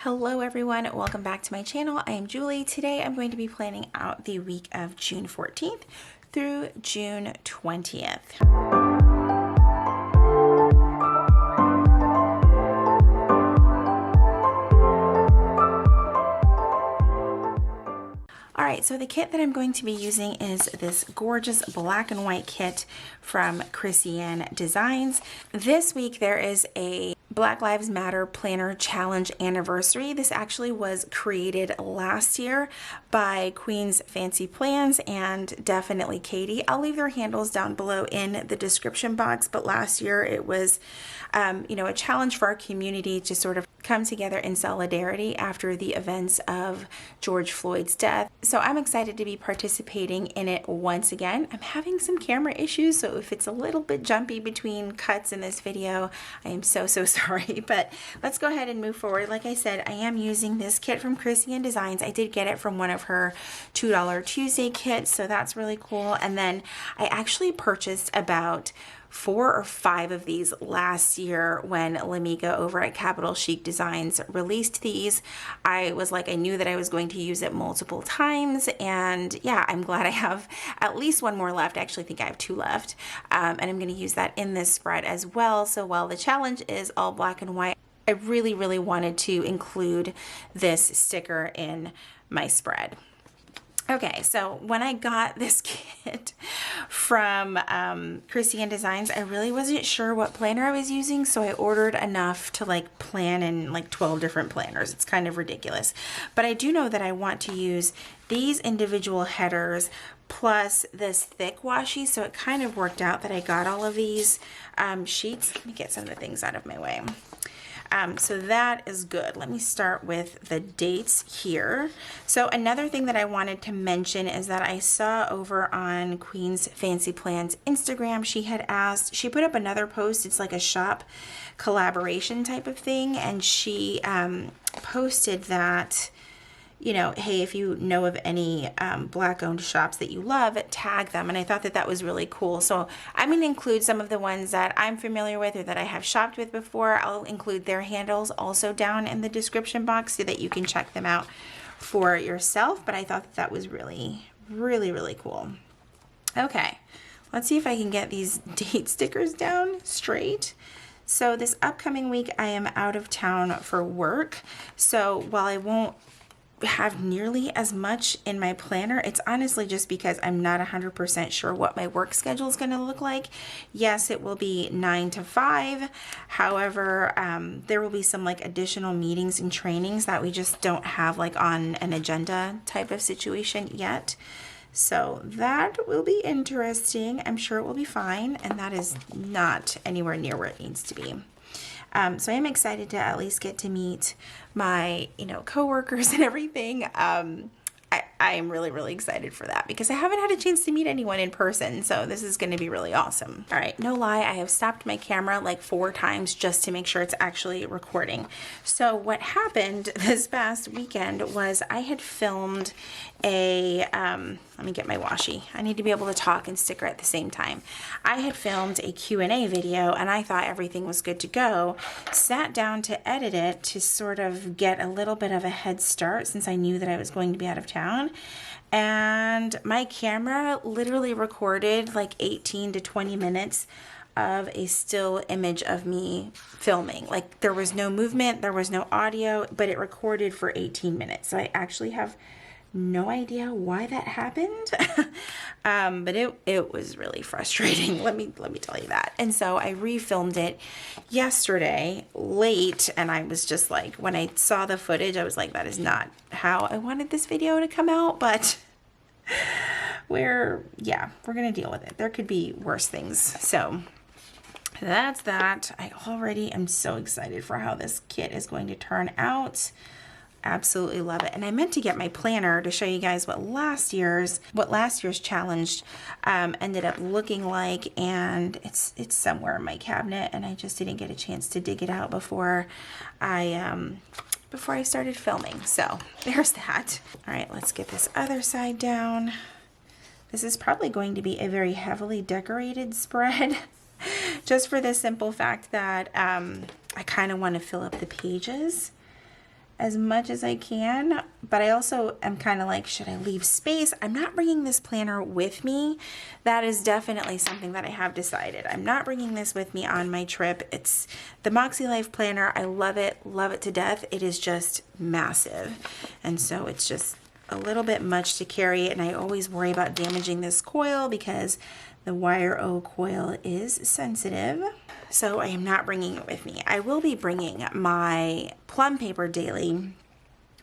Hello everyone, welcome back to my channel. I am Julie. Today I'm going to be planning out the week of June 14th through June 20th. Alright, so the kit that I'm going to be using is this gorgeous black and white kit from Christian Designs. This week there is a Black Lives Matter Planner Challenge Anniversary. This actually was created last year by Queen's Fancy Plans and definitely Katie. I'll leave their handles down below in the description box, but last year it was a challenge for our community to sort of come together in solidarity after the events of George Floyd's death. So I'm excited to be participating in it once again. I'm having some camera issues, so if it's a little bit jumpy between cuts in this video, I am so sorry, but let's go ahead and move forward. Like I said, I am using this kit from Christian Designs. I did get it from one of her $2 Tuesday kits, so that's really cool. And then I actually purchased about 4 or 5 of these last year when Lamika over at Capital Chic Designs released these. I was like, I knew that I was going to use it multiple times, and yeah, I'm glad I have at least one more left. I actually think I have 2 left, and I'm going to use that in this spread as well. So while the challenge is all black and white, I really wanted to include this sticker in my spread. Okay, so when I got this kit from Christian Designs, I really wasn't sure what planner I was using, so I ordered enough to like plan in like 12 different planners. It's kind of ridiculous. But I do know that I want to use these individual headers plus this thick washi, so it kind of worked out that I got all of these sheets. Let me get some of the things out of my way. So that is good. Let me start with the dates here. So another thing that I wanted to mention is that I saw over on Queen's Fancy Plans Instagram, she put up another post. It's like a shop collaboration type of thing, and she posted that, you know, hey, if you know of any black-owned shops that you love, tag them. And I thought that that was really cool. So I'm going to include some of the ones that I'm familiar with or that I have shopped with before. I'll include their handles also down in the description box so that you can check them out for yourself. But I thought that that was really cool. Okay, let's see if I can get these date stickers down straight. So this upcoming week, I am out of town for work. So while I won't have nearly as much in my planner, it's honestly just because I'm not 100% sure what my work schedule is going to look like. Yes, it will be 9 to 5. However, there will be some like additional meetings and trainings that we just don't have like on an agenda type of situation yet. So that will be interesting. I'm sure it will be fine, and that is not anywhere near where it needs to be. So I'm excited to at least get to meet my, coworkers and everything. I am really excited for that because I haven't had a chance to meet anyone in person. So this is going to be really awesome. All right, no lie, I have stopped my camera like 4 times just to make sure it's actually recording. So what happened this past weekend was I had filmed a, let me get my washi. I need to be able to talk and sticker at the same time. I had filmed a Q&A video and I thought everything was good to go. Sat down to edit it to sort of get a little bit of a head start since I knew that I was going to be out of town. And my camera literally recorded like 18 to 20 minutes of a still image of me filming. Like there was no movement, there was no audio, but it recorded for 18 minutes. So I actually have no idea why that happened. But it was really frustrating. Let me tell you that. And so I refilmed it yesterday late, and I was just like, when I saw the footage, I was like, that is not how I wanted this video to come out, but we're gonna deal with it. There could be worse things. So that's that. I already am so excited for how this kit is going to turn out. Absolutely love it. And I meant to get my planner to show you guys what last year's challenge ended up looking like, and it's somewhere in my cabinet, and I just didn't get a chance to dig it out before I started filming. So there's that. All right, let's get this other side down. This is probably going to be a very heavily decorated spread just for the simple fact that I kind of want to fill up the pages. as much as I can, but I also am kind of like, should I leave space? I'm not bringing this planner with me. That is definitely something that I have decided. I'm not bringing this with me on my trip. It's the Moxie Life Planner. I love it to death. It is just massive. And so it's just a little bit much to carry, and I always worry about damaging this coil because the wire O coil is sensitive. So I am not bringing it with me. I will be bringing my plum paper daily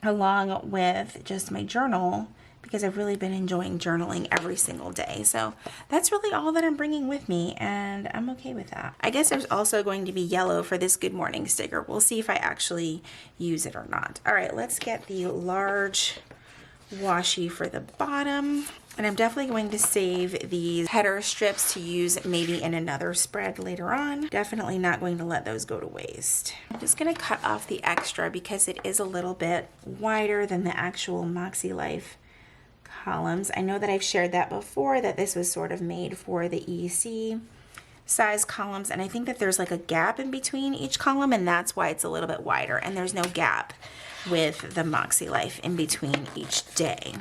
along with just my journal because I've really been enjoying journaling every single day. So that's really all that I'm bringing with me, and I'm okay with that. I guess there's also going to be yellow for this Good Morning sticker. We'll see if I actually use it or not. All right, let's get the large washi for the bottom. And I'm definitely going to save these header strips to use maybe in another spread later on. Definitely not going to let those go to waste. I'm just going to cut off the extra because it is a little bit wider than the actual Moxie Life columns. I know that I've shared that before, that this was sort of made for the EC size columns, and I think that there's like a gap in between each column, and that's why it's a little bit wider, and there's no gap with the Moxie Life in between each day.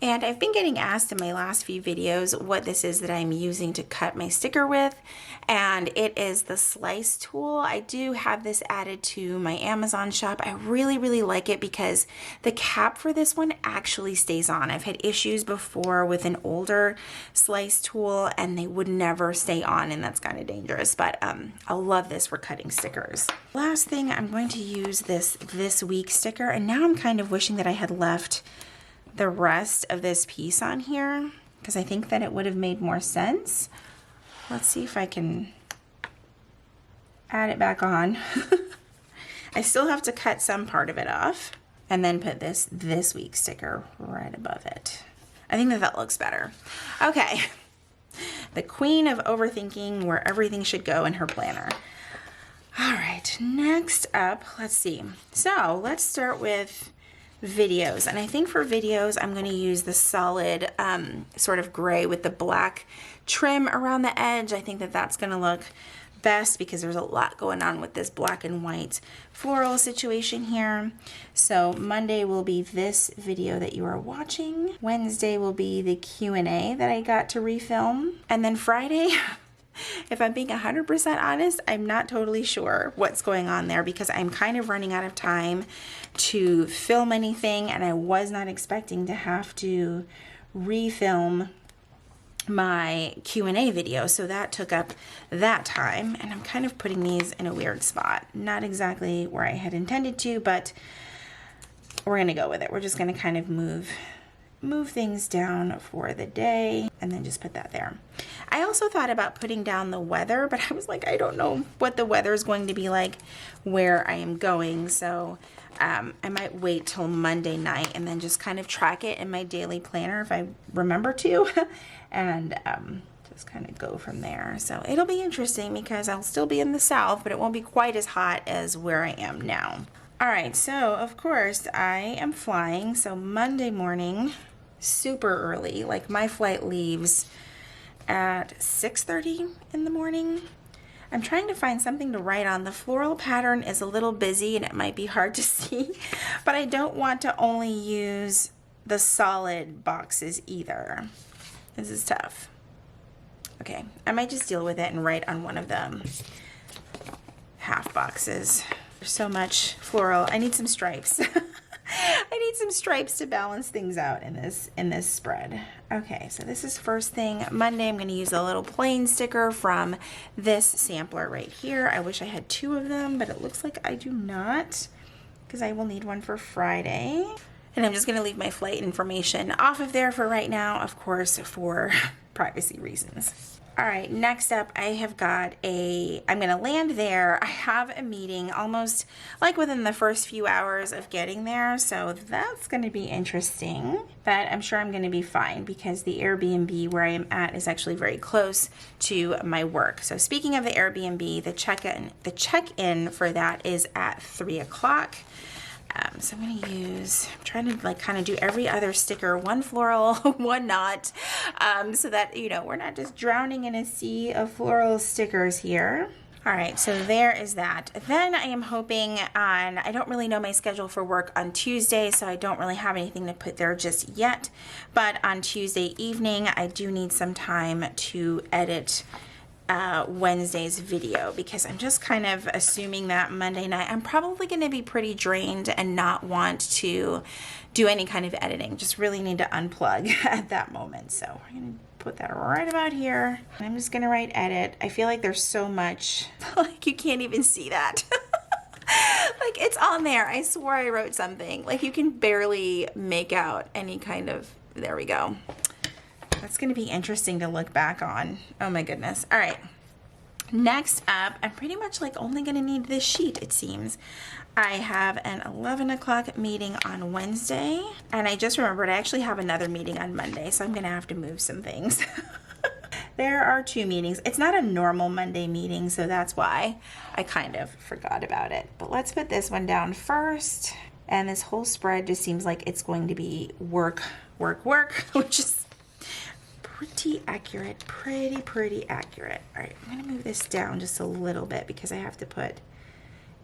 And I've been getting asked in my last few videos what this is that I'm using to cut my sticker with, and it is the slice tool. I do have this added to my Amazon shop. I really like it because the cap for this one actually stays on. I've had issues before with an older slice tool and they would never stay on, and that's kind of dangerous, but I love this for cutting stickers. Last thing, I'm going to use this week sticker, and now I'm kind of wishing that I had left the rest of this piece on here because I think that it would have made more sense. Let's see if I can add it back on. I still have to cut some part of it off and then put this week sticker right above it. I think that looks better. Okay, the queen of overthinking where everything should go in her planner. All right, next up, let's see. So let's start with videos, and I think for videos I'm going to use the solid sort of gray with the black trim around the edge. I think that that's going to look best because there's a lot going on with this black and white floral situation here. So Monday will be this video that you are watching. Wednesday will be the Q&A that I got to refilm, and then Friday if I'm being 100% honest, I'm not totally sure what's going on there because I'm kind of running out of time to film anything, and I was not expecting to have to refilm my Q&A video, so that took up that time, and I'm kind of putting these in a weird spot. Not exactly where I had intended to, but we're gonna go with it. We're just gonna kind of move things down for the day and then just put that there. I also thought about putting down the weather, but I was like, I don't know what the weather is going to be like where I am going, so I might wait till Monday night and then just kind of track it in my daily planner if I remember to and just kind of go from there. So it'll be interesting because I'll still be in the South, but it won't be quite as hot as where I am now. All right, so of course I am flying, so Monday morning, super early, like my flight leaves at 6:30 in the morning. I'm trying to find something to write on. The floral pattern is a little busy and it might be hard to see, but I don't want to only use the solid boxes either. This is tough. Okay, I might just deal with it and write on one of them half boxes. There's so much floral. I need some stripes. I need some stripes to balance things out in this spread. Okay, so this is first thing. Monday, I'm going to use a little plain sticker from this sampler right here. I wish I had two of them, but it looks like I do not because I will need one for Friday. And I'm just going to leave my flight information off of there for right now, of course, for privacy reasons. All right, next up, I have got I'm gonna land there. I have a meeting almost like within the first few hours of getting there, so that's gonna be interesting, but I'm sure I'm gonna be fine because the Airbnb where I am at is actually very close to my work. So speaking of the Airbnb, the check-in for that is at 3 o'clock. So I'm trying to like kind of do every other sticker, one floral, one not, so that, you know, we're not just drowning in a sea of floral stickers here. All right, so there is that. Then I am hoping on, I don't really know my schedule for work on Tuesday, so I don't really have anything to put there just yet. But on Tuesday evening, I do need some time to edit Wednesday's video, because I'm just kind of assuming that Monday night I'm probably going to be pretty drained and not want to do any kind of editing. Just really need to unplug at that moment. So we're going to put that right about here. I'm just going to write edit. I feel like there's so much, like you can't even see that. Like it's on there. I swore I wrote something. Like you can barely make out any kind of, there we go. That's going to be interesting to look back on. Oh my goodness. All right. Next up, I'm pretty much like only going to need this sheet, it seems. I have an 11 o'clock meeting on Wednesday, and I just remembered I actually have another meeting on Monday, so I'm going to have to move some things. There are 2 meetings. It's not a normal Monday meeting, so that's why I kind of forgot about it. But let's put this one down first. And this whole spread just seems like it's going to be work, which is pretty accurate, pretty accurate. All right, I'm gonna move this down just a little bit because I have to put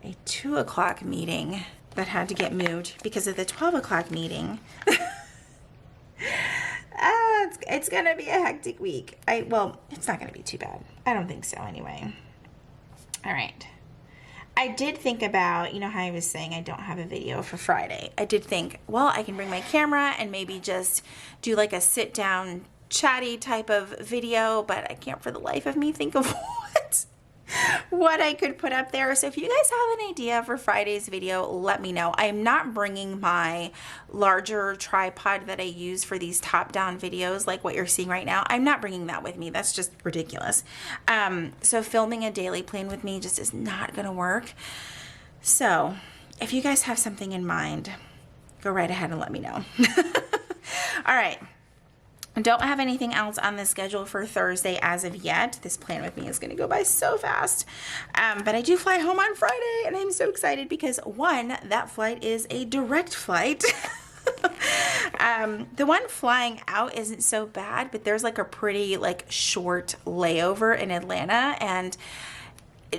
a 2 o'clock meeting that had to get moved because of the 12 o'clock meeting. It's gonna be a hectic week. Well, it's not gonna be too bad. I don't think so anyway. All right. I did think about, you know how I was saying I don't have a video for Friday. I did think, well, I can bring my camera and maybe just do like a sit down chatty type of video, but I can't for the life of me think of what I could put up there. So if you guys have an idea for Friday's video, let me know. I am not bringing my larger tripod that I use for these top-down videos like what you're seeing right now. I'm not bringing that with me. That's just ridiculous. So filming a daily plan with me just is not going to work. So if you guys have something in mind, go right ahead and let me know. All right. I don't have anything else on the schedule for Thursday as of yet. This plan with me is going to go by so fast. But I do fly home on Friday, and I'm so excited because, one, that flight is a direct flight. The one flying out isn't so bad, but there's like a pretty like short layover in Atlanta, and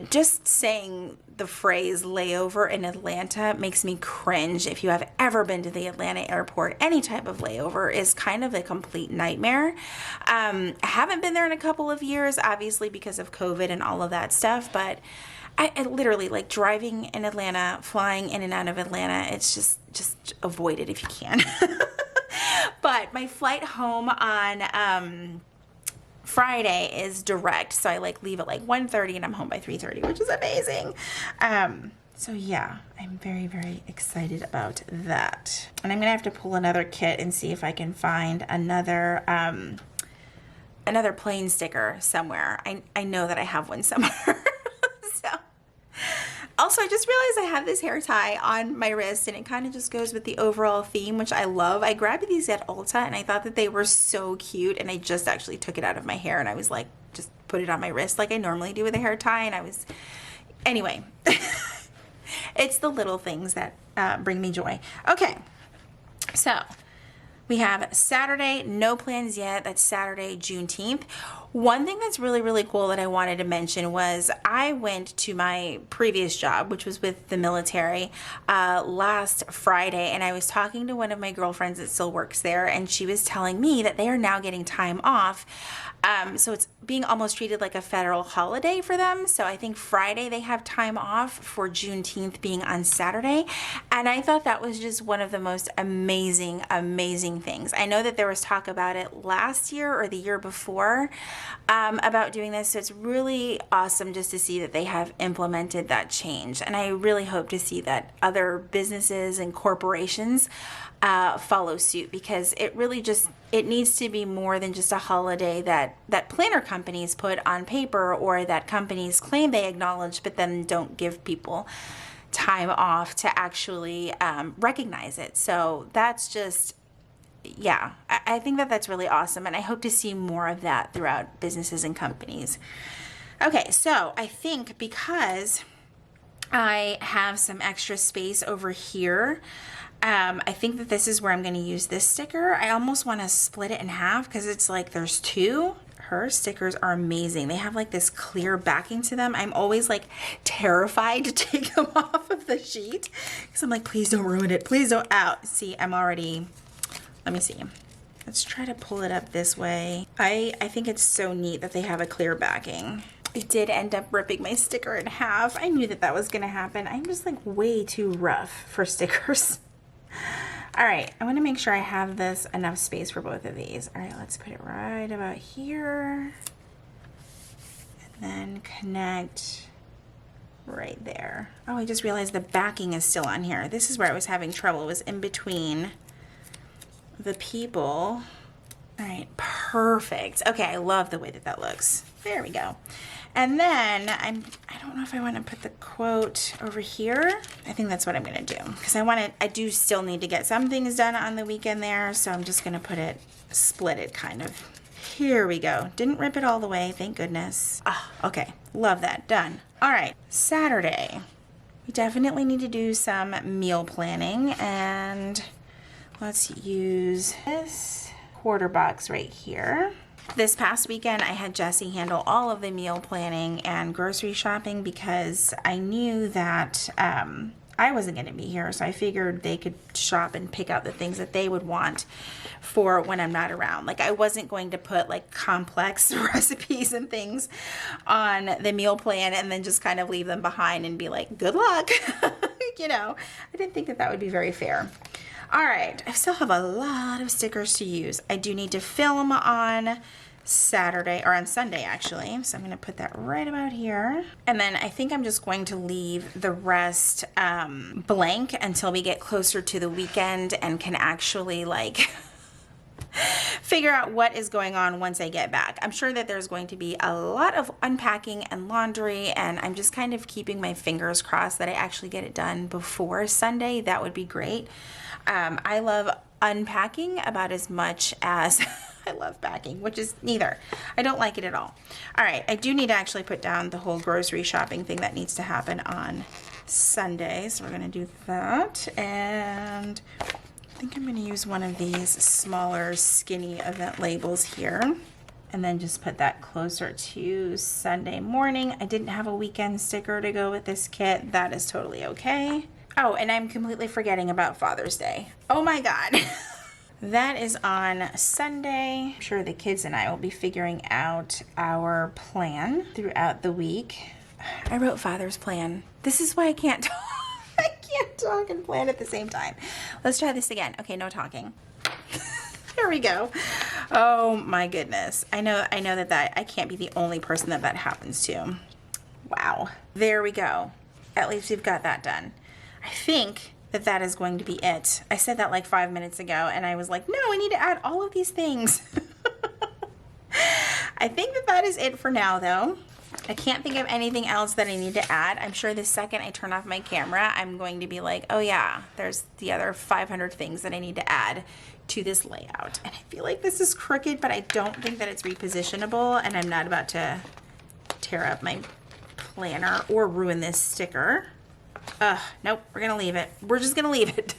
just saying the phrase layover in Atlanta makes me cringe. If you have ever been to the Atlanta airport, any type of layover is kind of a complete nightmare. I haven't been there in a couple of years, obviously because of COVID and all of that stuff, but I literally like driving in Atlanta, flying in and out of Atlanta. It's just avoid it if you can. But my flight home on Friday is direct, so I like leave at like 1:30 and I'm home by 3:30, which is amazing. So yeah, I'm very excited about that. And I'm gonna have to pull another kit and see if I can find another plane sticker somewhere. I know that I have one somewhere. So also, I just realized I have this hair tie on my wrist, and it kind of just goes with the overall theme, which I love. I grabbed these at Ulta, and I thought that they were so cute, and I just actually took it out of my hair, and I was like, just put it on my wrist like I normally do with a hair tie, and I was, anyway. It's the little things that bring me joy. Okay, so we have Saturday, no plans yet. That's Saturday, Juneteenth. One thing that's really cool that I wanted to mention was I went to my previous job, which was with the military, last Friday, and I was talking to one of my girlfriends that still works there, and she was telling me that they are now getting time off. So it's being almost treated like a federal holiday for them. So I think Friday they have time off for Juneteenth being on Saturday. And I thought that was just one of the most amazing things. I know that there was talk about it last year or the year before about doing this. So it's really awesome just to see that they have implemented that change. And I really hope to see that other businesses and corporations follow suit, because it really just, it needs to be more than just a holiday that planner companies put on paper, or that companies claim they acknowledge but then don't give people time off to actually recognize it. So that's just, yeah, I think that that's really awesome, and I hope to see more of that throughout businesses and companies. Okay, so I think because I have some extra space over here, I think that this is where I'm going to use this sticker. I almost want to split it in half because it's like there's two. Her stickers are amazing. They have like this clear backing to them. I'm always like terrified to take them off of the sheet because I'm like, please don't ruin it. Please don't. Out. See, I'm already, let me see. Let's try to pull it up this way. I think it's so neat that they have a clear backing. I did end up ripping my sticker in half. I knew that that was gonna happen. I'm just like way too rough for stickers. All right, I want to make sure I have this enough space for both of these. All right, let's put it right about here. And then connect right there. Oh, I just realized the backing is still on here. This is where I was having trouble, was in between the people. All right, perfect. Okay, I love the way that that looks. There we go. And then I don't know if I want to put the quote over here. I think that's what I'm going to do because I do still need to get some things done on the weekend there. So I'm just going to put it splitted kind of. Here we go. Didn't rip it all the way. Thank goodness. Ah, okay. Love that. Done. All right. Saturday. We definitely need to do some meal planning, and let's use this quarter box right here. This past weekend, I had Jesse handle all of the meal planning and grocery shopping because I knew that I wasn't going to be here. So I figured they could shop and pick out the things that they would want for when I'm not around. Like, I wasn't going to put like complex recipes and things on the meal plan and then just kind of leave them behind and be like, good luck. You know, I didn't think that that would be very fair. All right, I still have a lot of stickers to use. I do need to film on Saturday, or on Sunday actually. So I'm gonna put that right about here. And then I think I'm just going to leave the rest blank until we get closer to the weekend and can actually like figure out what is going on once I get back. I'm sure that there's going to be a lot of unpacking and laundry, and I'm just kind of keeping my fingers crossed that I actually get it done before Sunday. That would be great. I love unpacking about as much as I love packing, which is neither. I don't like it at all. All right, I do need to actually put down the whole grocery shopping thing that needs to happen on Sunday. So we're gonna do that. And I think I'm gonna use one of these smaller skinny event labels here. And then just put that closer to Sunday morning. I didn't have a weekend sticker to go with this kit. That is totally okay. Oh, and I'm completely forgetting about Father's Day. Oh my God. That is on Sunday. I'm sure the kids and I will be figuring out our plan throughout the week. I wrote Father's plan. This is why I can't talk. I can't talk and plan at the same time. Let's try this again. Okay, no talking. There we go. Oh my goodness. I know that I can't be the only person that happens to. Wow. There we go. At least we've got that done. I think that that is going to be it. I said that like 5 minutes ago and I was like, no, I need to add all of these things. I think that that is it for now though. I can't think of anything else that I need to add. I'm sure the second I turn off my camera, I'm going to be like, oh yeah, there's the other 500 things that I need to add to this layout. And I feel like this is crooked, but I don't think that it's repositionable, and I'm not about to tear up my planner or ruin this sticker. Nope, we're gonna leave it. We're just gonna leave it.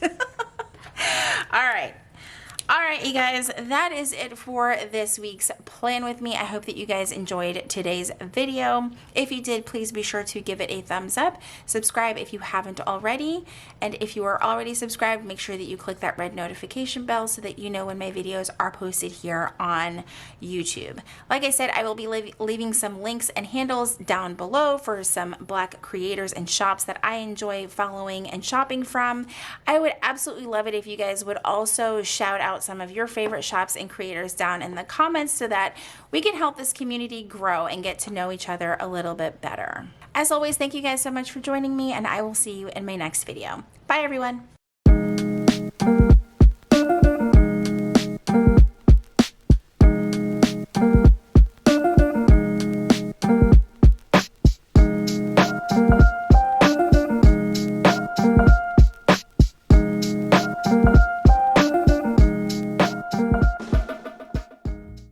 All right, you guys, that is it for this week's Plan With Me. I hope that you guys enjoyed today's video. If you did, please be sure to give it a thumbs up. Subscribe if you haven't already. And if you are already subscribed, make sure that you click that red notification bell so that you know when my videos are posted here on YouTube. Like I said, I will be leaving some links and handles down below for some Black creators and shops that I enjoy following and shopping from. I would absolutely love it if you guys would also shout out some of your favorite shops and creators down in the comments so that we can help this community grow and get to know each other a little bit better. As always, thank you guys so much for joining me, and I will see you in my next video. Bye, everyone.